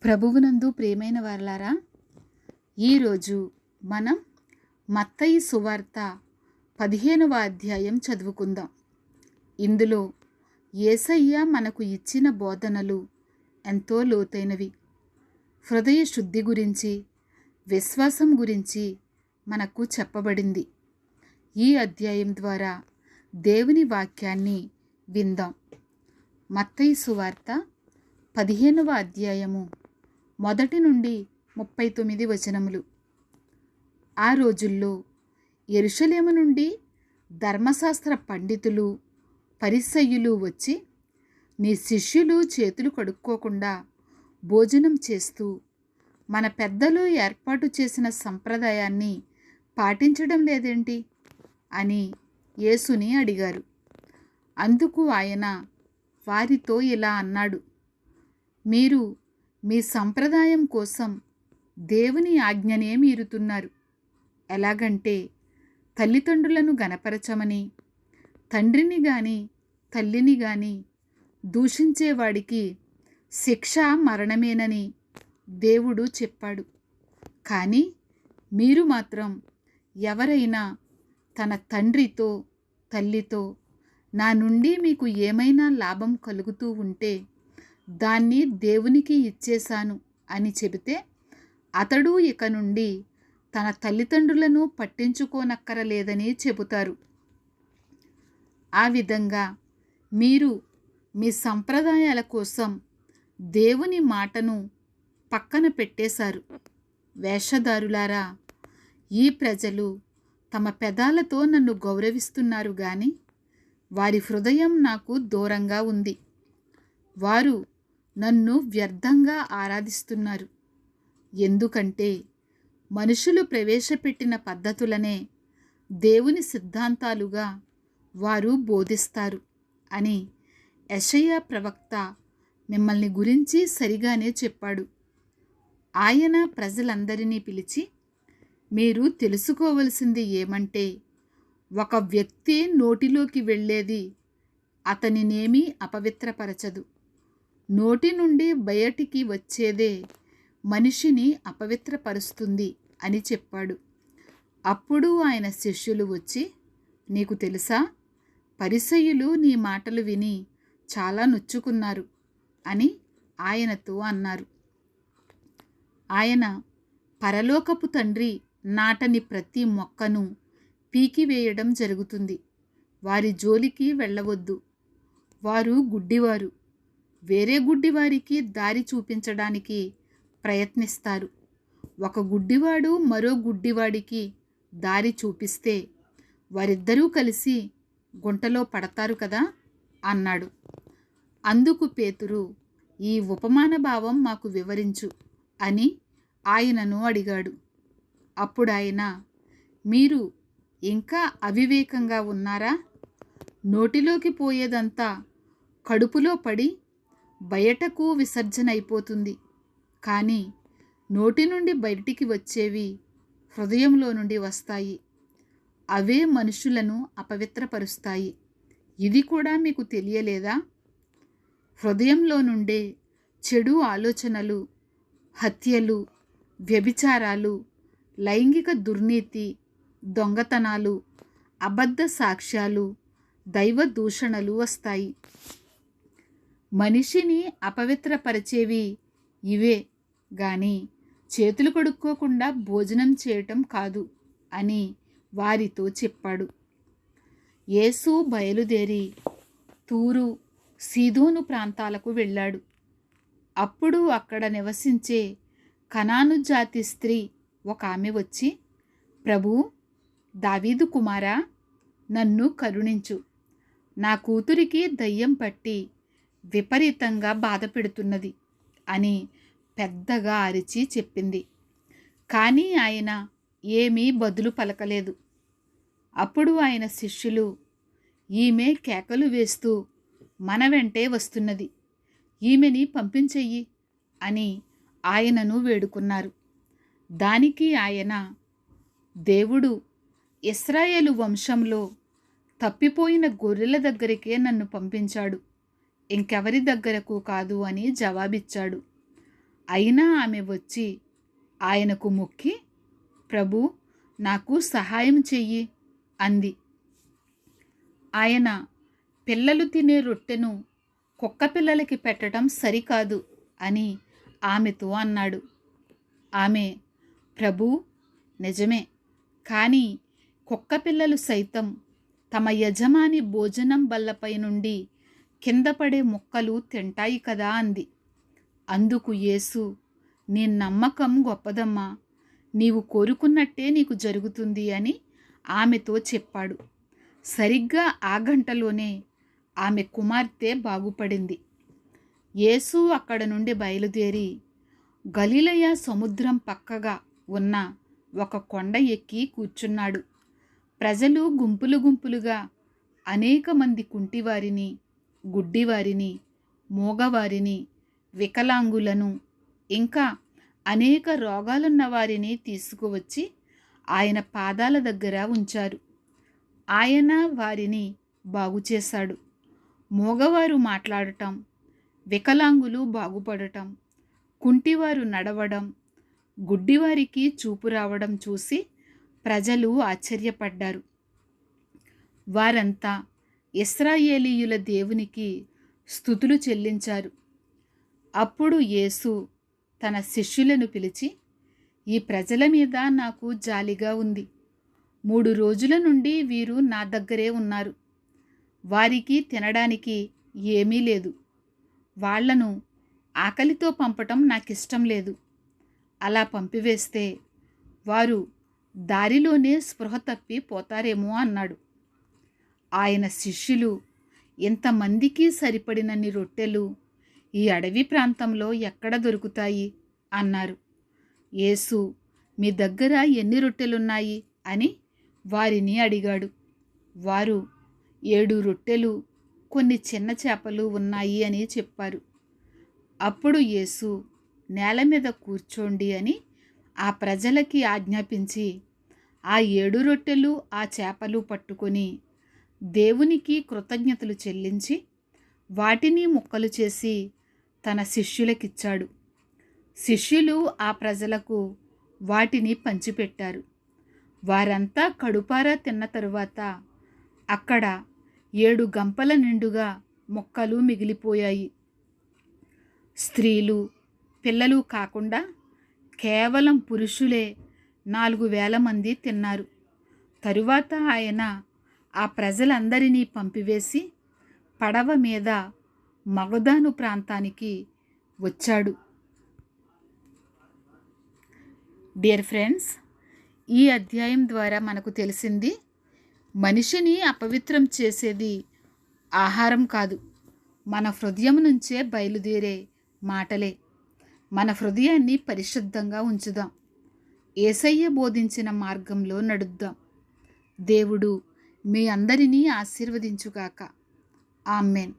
ప్రభువునందు ప్రియమైన వారలారా, ఈరోజు మనం మత్తయి సువార్త 15వ అధ్యాయం చదువుకుందాం. ఇందులో యేసయ్య మనకు ఇచ్చిన బోధనలు ఎంతో లోతైనవి. హృదయ శుద్ధి గురించి, విశ్వాసం గురించి మనకు చెప్పబడింది. ఈ అధ్యాయం ద్వారా దేవుని వాక్యాన్ని విందాం. మత్తయి సువార్త 15వ అధ్యాయము 1 నుండి 39 వచనములు. ఆ రోజుల్లో యెరూషలేము నుండి ధర్మశాస్త్ర పండితులు, పరిసయ్యులు వచ్చి, నీ శిష్యులు చేతులు కడుక్కోకుండా భోజనం చేస్తూ మన పెద్దలు ఏర్పాటు చేసిన సంప్రదాయాన్ని పాటించడం లేదేంటి అని యేసుని అడిగారు. అందుకు ఆయన వారితో ఇలా అన్నాడు, మీరు మీ సంప్రదాయం కోసం దేవుని ఆజ్ఞనే మీరుతున్నారు. ఎలాగంటే తల్లిదండ్రులను గనపరచమని, తండ్రిని గాని తల్లిని గాని దూషించేవాడికి శిక్ష మరణమేనని దేవుడు చెప్పాడు. కానీ మీరు మాత్రం ఎవరైనా తన తండ్రితో తల్లితో, నా నుండి మీకు ఏమైనా లాభం కలుగుతూ ఉంటే దాన్ని దేవునికి ఇచ్చేశాను అని చెబితే అతడు ఇక నుండి తన తల్లిదండ్రులను పట్టించుకోనక్కరలేదని చెబుతారు. ఆ విధంగా మీరు మీ సంప్రదాయాల కోసం దేవుని మాటను పక్కన పెట్టేశారు. వేషధారులారా, ఈ ప్రజలు తమ పెదాలతో నన్ను గౌరవిస్తున్నారు గాని వారి హృదయం నాకు దూరంగా ఉంది. వారు నన్ను వ్యర్థంగా ఆరాధిస్తున్నారు. ఎందుకంటే మనుషులు ప్రవేశపెట్టిన పద్ధతులనే దేవుని సిద్ధాంతాలుగా వారు బోధిస్తారు అని యెషయా ప్రవక్త మిమ్మల్ని గురించి సరిగానే చెప్పాడు. ఆయన ప్రజలందరినీ పిలిచి, మీరు తెలుసుకోవలసింది ఏమంటే, ఒక వ్యక్తి నోటిలోకి వెళ్ళేది అతనినేమీ అపవిత్రపరచదు. నోటి నుండి బయటికి వచ్చేదే మనిషిని అపవిత్రపరుస్తుంది అని చెప్పాడు. అప్పుడు ఆయన శిష్యులు వచ్చి, నీకు తెలుసా, పరిసయ్యులు నీ మాటలు విని చాలా నొచ్చుకున్నారు అని ఆయనతో అన్నారు. ఆయన, పరలోకపు తండ్రి నాటని ప్రతి మొక్కను పీకివేయడం జరుగుతుంది. వారి జోలికి వెళ్ళవద్దు. వారు గుడ్డివారు. వేరే గుడ్డివారికి దారి చూపించడానికి ప్రయత్నిస్తారు. ఒక గుడ్డివాడు మరో గుడ్డివాడికి దారి చూపిస్తే వారిద్దరూ కలిసి గుంటలో పడతారు కదా అన్నాడు. అందుకు పేతురు, ఈ ఉపమాన భావం మాకు వివరించు అని ఆయనను అడిగాడు. అప్పుడు ఆయన, మీరు ఇంకా అవివేకంగా ఉన్నారా? నోటిలోకి పోయేదంతా కడుపులో పడి బయటకు విసర్జన అయిపోతుంది. కానీ నోటి నుండి బయటికి వచ్చేవి హృదయంలో నుండి వస్తాయి. అవే మనుషులను అపవిత్రపరుస్తాయి. ఇది కూడా మీకు తెలియలేదా? హృదయంలో నుండే చెడు ఆలోచనలు, హత్యలు, వ్యభిచారాలు, లైంగిక దుర్నీతి, దొంగతనాలు, అబద్ధ సాక్ష్యాలు, దైవ దూషణలు వస్తాయి. మనిషిని అపవిత్రపరిచేవి ఇవే గాని చేతులు కడుక్కోకుండా భోజనం చేయటం కాదు అని వారితో చెప్పాడు. యేసు బయలుదేరి తూరు, సీదోను ప్రాంతాలకు వెళ్ళాడు. అప్పుడు అక్కడ నివసించే కనాను జాతి స్త్రీ ఒక ఆమె వచ్చి, ప్రభూ, దావీదు కుమారా, నన్ను కరుణించు. నా కూతురికి దయ్యం పట్టి విపరీతంగా బాధ పెడుతున్నది అని పెద్దగా అరిచి చెప్పింది. కానీ ఆయన ఏమీ బదులు పలకలేదు. అప్పుడు ఆయన శిష్యులు, ఈమె కేకలు వేస్తూ మన వెంటే వస్తున్నది, ఈమెని పంపించెయ్యి అని ఆయనను వేడుకున్నారు. దానికి ఆయన, దేవుడు ఇశ్రాయేలు వంశంలో తప్పిపోయిన గొర్రెల దగ్గరికే నన్ను పంపించాడు, ఇంకెవరి దగ్గరకు కాదు అని జవాబిచ్చాడు. అయినా ఆమె వచ్చి ఆయనకు మొక్కి, ప్రభు, నాకు సహాయం చెయ్యి అంది. ఆయన, పిల్లలు తినే రొట్టెను కుక్క పిల్లలకి పెట్టడం సరికాదు అని ఆమెతో అన్నాడు. ఆమె, ప్రభూ, నిజమే, కానీ కుక్క పిల్లలు సైతం తమ యజమాని భోజనం బల్లపై నుండి కింద పడే ముక్కలు తింటాయి కదా అంది. అందుకు యేసు, నీ నమ్మకం గొప్పదమ్మా, నీవు కోరుకున్నట్టే నీకు జరుగుతుంది అని ఆమెతో చెప్పాడు. సరిగ్గా ఆ గంటలోనే ఆమె కుమార్తె బాగుపడింది. యేసు అక్కడ నుండి బయలుదేరి గలిలయ సముద్రం పక్కగా ఉన్న ఒక కొండ ఎక్కి కూర్చున్నాడు. ప్రజలు గుంపులు గుంపులుగా అనేక మంది కుంటివారిని, గుడ్డివారిని, మూగవారిని, వికలాంగులను, ఇంకా అనేక రోగాలున్న వారిని తీసుకువచ్చి ఆయన పాదాల దగ్గర ఉంచారు. ఆయన వారిని బాగుచేశాడు. మూగవారు మాట్లాడటం, వికలాంగులు బాగుపడటం, కుంటివారు నడవడం, గుడ్డివారికి చూపు రావడం చూసి ప్రజలు ఆశ్చర్యపడ్డారు. వారంతా ఇశ్రాయేలీయుల దేవునికి స్తుతులు చెల్లించారు. అప్పుడు యేసు తన శిష్యులను పిలిచి, ఈ ప్రజల మీద నాకు జాలిగా ఉంది. 3 రోజుల నుండి వీరు నా దగ్గరే ఉన్నారు. వారికి తినడానికి ఏమీ లేదు. వాళ్లను ఆకలితో పంపటం నాకిష్టం లేదు. అలా పంపివేస్తే వారు దారిలోనే స్పృహ తప్పి పోతారేమో అన్నాడు. ఆయన శిష్యులు, ఇంతమందికి సరిపడినన్ని రొట్టెలు ఈ అడవి ప్రాంతంలో ఎక్కడ దొరుకుతాయి అన్నారు. యేసు, మీ దగ్గర ఎన్ని రొట్టెలున్నాయి అని వారిని అడిగాడు. వారు 7 రొట్టెలు, కొన్ని చిన్న చేపలు ఉన్నాయి అని చెప్పారు. అప్పుడు యేసు, నేల మీద కూర్చోండి అని ఆ ప్రజలకి ఆజ్ఞాపించి ఆ 7 రొట్టెలు ఆ చేపలు పట్టుకొని దేవునికి కృతజ్ఞతలు చెల్లించి వాటిని ముక్కలు చేసి తన శిష్యులకిచ్చాడు. శిష్యులు ఆ ప్రజలకు వాటిని పంచిపెట్టారు. వారంతా కడుపారా తిన్న తరువాత అక్కడ 7 గంపల నిండుగా ముక్కలు మిగిలిపోయాయి. స్త్రీలు, పిల్లలు కాకుండా కేవలం పురుషులే 4,000 మంది తిన్నారు. తరువాత ఆయన ఆ ప్రజలందరినీ పంపివేసి పడవ మీద మగదాను ప్రాంతానికి వచ్చాడు. డియర్ ఫ్రెండ్స్, ఈ అధ్యాయం ద్వారా మనకు తెలిసింది, మనిషిని అపవిత్రం చేసేది ఆహారం కాదు, మన హృదయం నుంచే బయలుదేరే మాటలే. మన హృదయాన్ని పరిశుద్ధంగా ఉంచుదాం. యేసయ్య బోధించిన మార్గంలో నడుద్దాం. దేవుడు మీ అందరినీ ఆశీర్వదించుగాక. ఆమెన్.